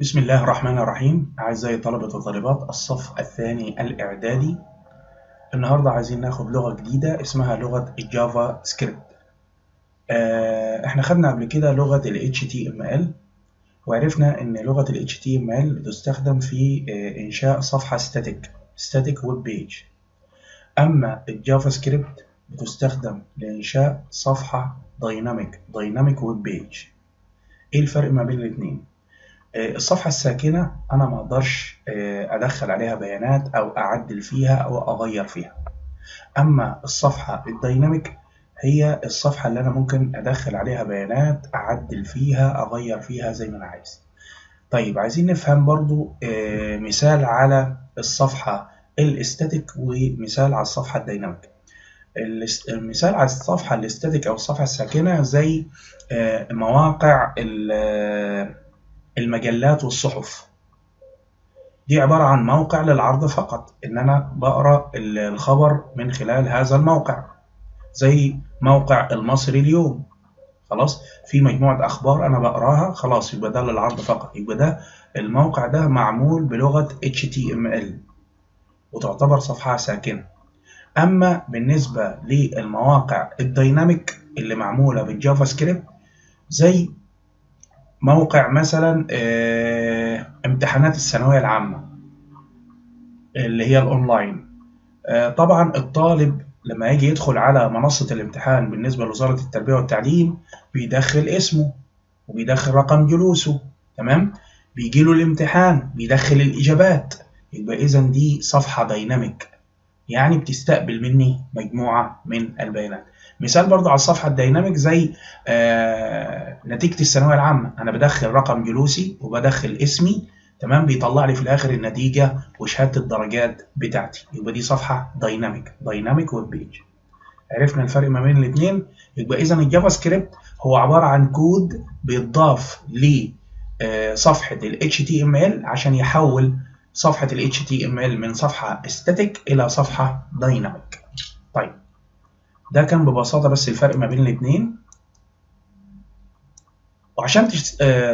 بسم الله الرحمن الرحيم. أعزائي طلبة وطالبات الصف الثاني الإعدادي، النهاردة عايزين ناخد لغة جديدة اسمها لغة الجافا سكريبت. احنا خدنا قبل كده لغة ال HTML، وعرفنا إن لغة ال HTML بتستخدم في إنشاء صفحة static web page. أما الجافا سكريبت بتستخدم لإنشاء صفحة dynamic web page. إيه الفرق ما بين الاتنين؟ الصفحة الساكنة أنا ما أقدرش أدخل عليها بيانات أو أعدل فيها أو أغير فيها. أما الصفحة الديناميك هي الصفحة اللي أنا ممكن أدخل عليها بيانات، أعدل فيها، أغير فيها زي ما أنا عايز. طيب عايزين نفهم برضو مثال على الصفحة الاستاتيك ومثال على الصفحة الديناميك. المثال على الصفحة الاستاتيك أو الصفحة الساكنة زي مواقع المجلات والصحف. دي عبارة عن موقع للعرض فقط، إن أنا بقرأ الخبر من خلال هذا الموقع، زي موقع المصري اليوم. خلاص، في مجموعة أخبار أنا بقراها، خلاص يبقى ده للعرض فقط، يبقى ده الموقع ده معمول بلغة HTML وتعتبر صفحة ساكنة. أما بالنسبة للمواقع الديناميك اللي معمولة بالجافا سكريبت، زي موقع مثلا امتحانات الثانوية العامة اللي هي الأونلاين. طبعا الطالب لما يجي يدخل على منصة الامتحان بالنسبة لوزارة التربية والتعليم بيدخل اسمه وبيدخل رقم جلوسه، تمام؟ بيجي له الامتحان بيدخل الإجابات، يبقى إذا دي صفحة دايناميك، يعني بتستقبل مني مجموعة من البيانات. مثال برضو على الصفحة الدايناميك زي نتيجة الثانوية العامة، أنا بدخل رقم جلوسي وبدخل اسمي، تمام؟ بيطلع لي في الآخر النتيجة وشهادة الدرجات بتاعتي، يبقى دي صفحة دايناميك ويب بيج. عرفنا الفرق ما بين الاثنين. يبقى إذا الجافا سكريبت هو عبارة عن كود بيتضاف لصفحة ال HTML عشان يحول صفحة ال HTML من صفحة static إلى صفحة دايناميك. طيب ده كان ببساطة بس الفرق ما بين الاثنين. وعشان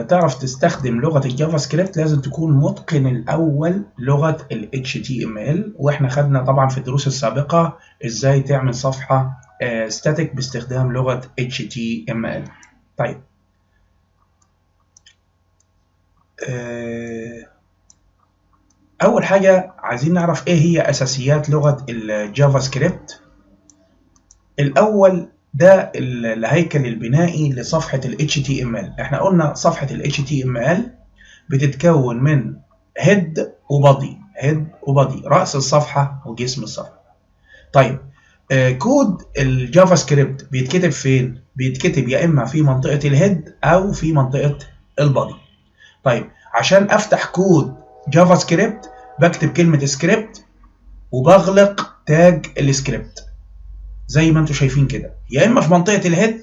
تعرف تستخدم لغة الجافا سكريبت لازم تكون متقن الأول لغة ال HTML، واحنا خدنا طبعا في الدروس السابقة ازاي تعمل صفحة static باستخدام لغة HTML. طيب أول حاجة عايزين نعرف إيه هي أساسيات لغة الجافا سكريبت. الأول ده الهيكل البنائي لصفحة ال HTML. إحنا قلنا صفحة ال HTML بتتكون من هيد وبادي، رأس الصفحة وجسم الصفحة. طيب كود الجافا سكريبت بيتكتب فين؟ بيتكتب يا إما في منطقة الهيد أو في منطقة البادي. طيب عشان أفتح كود جافا سكريبت بكتب كلمة سكريبت وبغلق تاج السكريبت زي ما انتم شايفين كده، يا اما في منطقة الهيد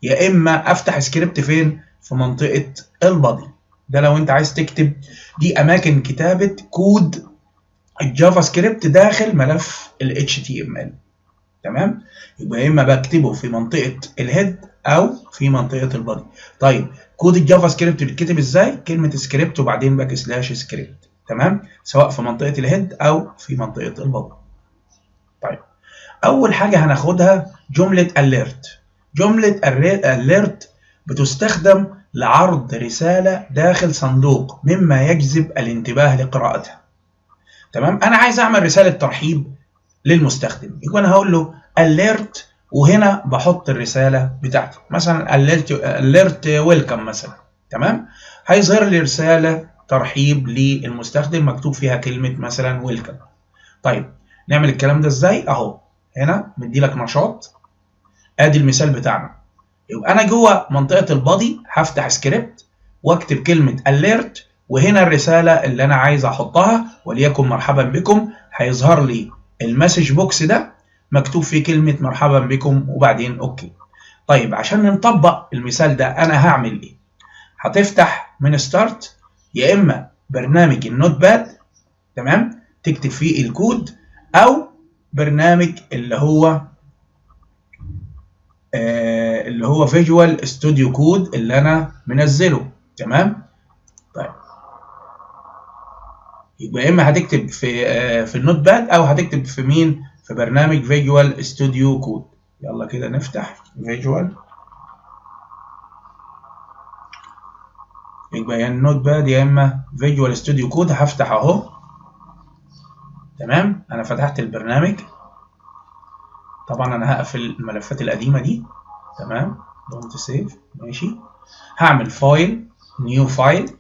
يا اما افتح سكريبت فين؟ في منطقة البادي. ده لو انت عايز تكتب، دي اماكن كتابة كود الجافا سكريبت داخل ملف ال HTML، تمام؟ يبقى يا اما بكتبه في منطقة الهيد او في منطقة البادي. طيب كود الجافا سكريبت بيتكتب ازاي؟ كلمة سكريبت وبعدين باك سلاش سكريبت، تمام؟ سواء في منطقة الهيد او في منطقة البادي. طيب أول حاجة هناخدها جملة alert. جملة alert بتستخدم لعرض رسالة داخل صندوق مما يجذب الانتباه لقراءتها، تمام؟ أنا عايز أعمل رسالة ترحيب للمستخدم، يبقى أنا هقول له alert وهنا بحط الرسالة بتاعتي، مثلا alert welcome مثلا، تمام؟ هيظهر لي رسالة ترحيب للمستخدم مكتوب فيها كلمة مثلا welcome. طيب نعمل الكلام ده ازاي؟ اهو هنا مدي لك نشاط، ادي المثال بتاعنا. يبقى انا جوه منطقه البادي هفتح سكريبت واكتب كلمه alert، وهنا الرساله اللي انا عايز احطها وليكن مرحبا بكم، هيظهر لي المسج بوكس ده مكتوب فيه كلمه مرحبا بكم وبعدين اوكي. طيب عشان نطبق المثال ده انا هعمل ايه؟ هتفتح من ستارت يا اما برنامج النوت باد، تمام؟ تكتب فيه الكود، او برنامج اللي هو فيجوال ستوديو كود اللي انا منزله، تمام؟ طيب يبقى يا اما هتكتب في النوت باد او هتكتب في مين؟ في برنامج فيجوال ستوديو كود. يلا كده نفتح فيجوال، يبقى يا النوت باد يا اما فيجوال ستوديو كود. هفتح اهو. تمام، انا فتحت البرنامج. طبعا انا هقفل الملفات القديمه دي. تمام، دونت سيف. ماشي، هعمل فايل، نيو فايل.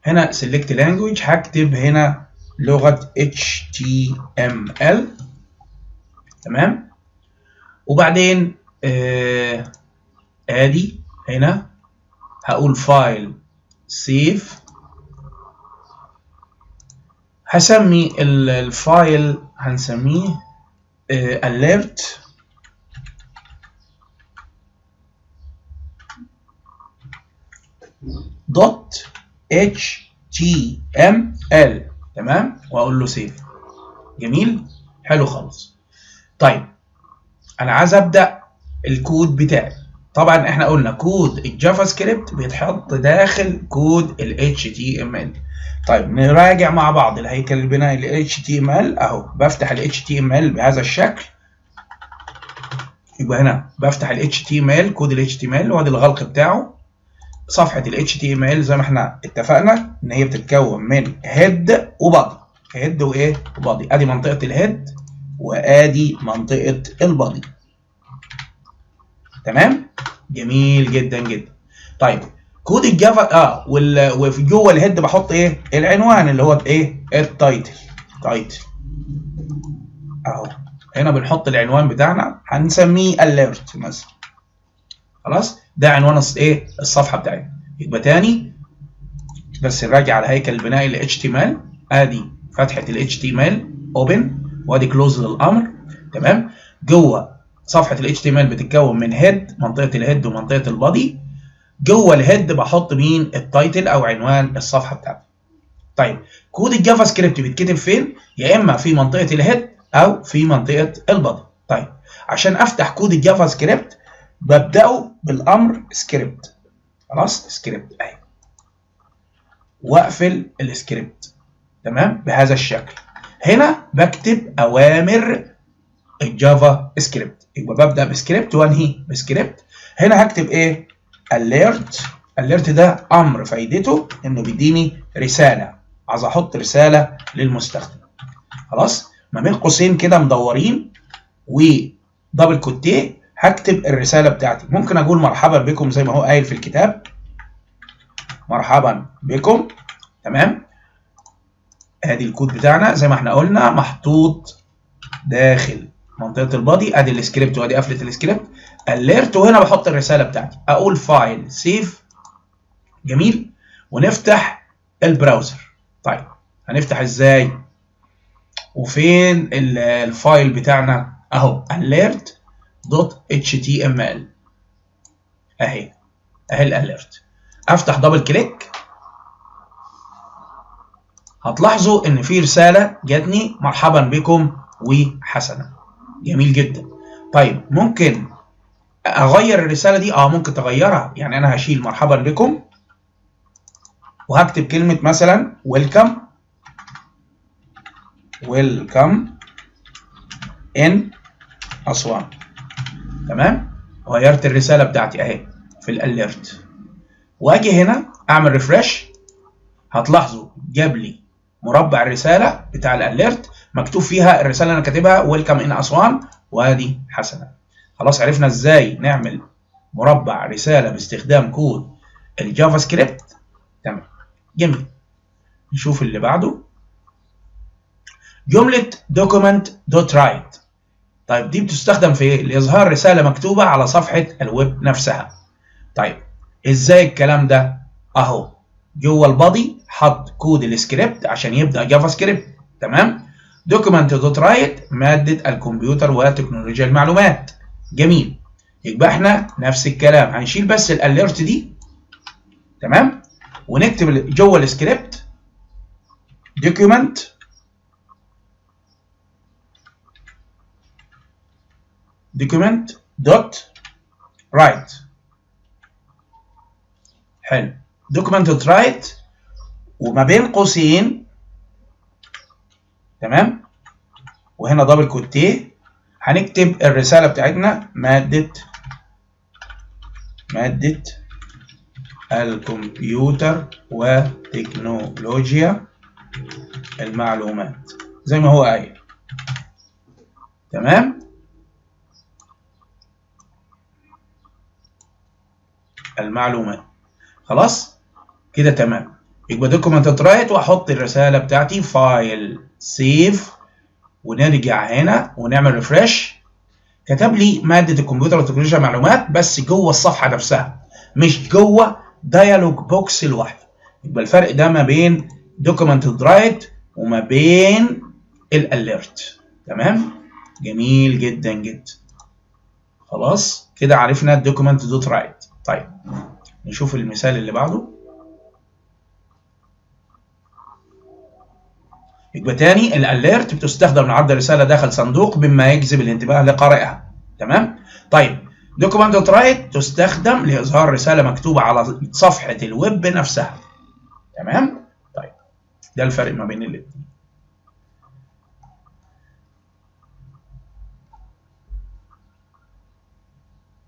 هنا سيلكت لانجويج، هكتب هنا لغه HTML. تمام، وبعدين ادي هنا هقول فايل سيف. هسمي الفايل، هنسميه alert دوت HTML. تمام، واقول له سيف. جميل، حلو خالص. طيب انا عايز ابدا الكود بتاعي. طبعا احنا قلنا كود الجافا سكريبت بيتحط داخل كود ال HTML. طيب نراجع مع بعض الهيكل البنائي ل HTML اهو. بفتح ال HTML بهذا الشكل. يبقى هنا بفتح ال HTML، كود ال HTML، وادي الغلق بتاعه. صفحة ال HTML زي ما احنا اتفقنا ان هي بتتكون من هيد وبادي. هيد وايه؟ وبادي. ادي منطقة الهيد وادي منطقة البادي. تمام؟ جميل جدا جدا. طيب كود الجافا وفي جوه الهيد بحط ايه؟ العنوان اللي هو ايه؟ التايتل. تايتل اهو. هنا بنحط العنوان بتاعنا، هنسميه alert مثلا. خلاص، ده عنوان ايه؟ الصفحه بتاعتنا. يبقى تاني بس نراجع على هيكل البنائي ل HTML. ادي فتحه ال HTML اوبن، وادي كلوز للامر. تمام، جوه صفحه ال HTML بتتكون من هيد، منطقه الهيد ومنطقه البادي. جوه الهيد بحط مين؟ التايتل او عنوان الصفحه بتاعتي. طيب كود الجافا سكريبت بيتكتب فين؟ يا اما في منطقه الهيد او في منطقه البادي. طيب عشان افتح كود الجافا سكريبت ببداه بالامر سكريبت. خلاص، سكريبت اهي، واقفل السكريبت. تمام، بهذا الشكل. هنا بكتب اوامر الجافا سكريبت. يبقى ببدا بسكريبت وانهي بسكريبت. هنا هكتب ايه؟ alert. alert ده امر فايدته انه بيديني رساله. عايز احط رساله للمستخدم. خلاص، ما بين قوسين كده مدورين ودبل كوتيه هكتب الرساله بتاعتي. ممكن اقول مرحبا بكم زي ما هو قايل في الكتاب، مرحبا بكم. تمام، ادي الكود بتاعنا زي ما احنا قلنا محطوط داخل منطقه البادي. ادي السكريبت وادي قفله السكريبت alert، وهنا بحط الرساله بتاعتي. اقول فايل سيف. جميل، ونفتح البراوزر. طيب هنفتح ازاي؟ وفين الفايل بتاعنا؟ اهو alert.html اهي الاليرت. افتح دبل كليك، هتلاحظوا ان في رساله جاتني مرحبا بكم وحسنا. جميل جدا. طيب ممكن اغير الرساله دي؟ ممكن تغيرها. يعني انا هشيل مرحبا بكم وهكتب كلمه مثلا ويلكم ان اسوان. تمام، غيرت الرساله بتاعتي اهي في الاليرت. واجي هنا اعمل ريفرش، هتلاحظوا جاب لي مربع الرساله بتاع الاليرت مكتوب فيها الرساله اللي انا كاتبها ويلكم ان اسوان وادي حسنا. خلاص، عرفنا ازاي نعمل مربع رساله باستخدام كود الجافا سكريبت. تمام، جميل. نشوف اللي بعده، جمله document.write. طيب دي بتستخدم في ايه؟ لاظهار رساله مكتوبه على صفحه الويب نفسها. طيب ازاي الكلام ده؟ اهو جوه البادي حط كود السكريبت عشان يبدا جافا سكريبت. تمام، document.write ماده الكمبيوتر وتكنولوجيا المعلومات. جميل، يبقى احنا نفس الكلام، هنشيل بس الاليرت دي. تمام، ونكتب جوه السكريبت document.write. حلو، document.write وما بين قوسين تمام. وهنا دبل كوتيه، هنكتب الرساله بتاعتنا ماده الكمبيوتر وتكنولوجيا المعلومات زي ما هو قايل. تمام. المعلومات. خلاص كده تمام. يبقى دوكيمنت رايت، واحط الرساله بتاعتي فايل سيف، ونرجع هنا ونعمل ريفرش. كتب لي ماده الكمبيوتر وتكنولوجيا المعلومات بس جوه الصفحه نفسها، مش جوه ديالوج بوكس لوحده. يبقى الفرق ده ما بين دوكيمنت رايت وما بين الاليرت. تمام. جميل جدا جدا. خلاص كده عرفنا الدوكيمنت دوت رايت. طيب نشوف المثال اللي بعده. يبقى تاني الاليرت بتستخدم لعرض رساله داخل صندوق مما يجذب الانتباه لقارئها. تمام. طيب دوكيمنت دوت رايت تستخدم لاظهار رساله مكتوبه على صفحه الويب نفسها. تمام. طيب ده الفرق ما بين الاثنين.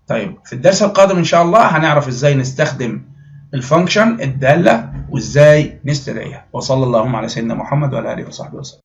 طيب في الدرس القادم ان شاء الله هنعرف ازاي نستخدم الفانكشن الداله وازاي نستدعيها. وصلى اللهم على سيدنا محمد وعلى اله وصحبه وسلم.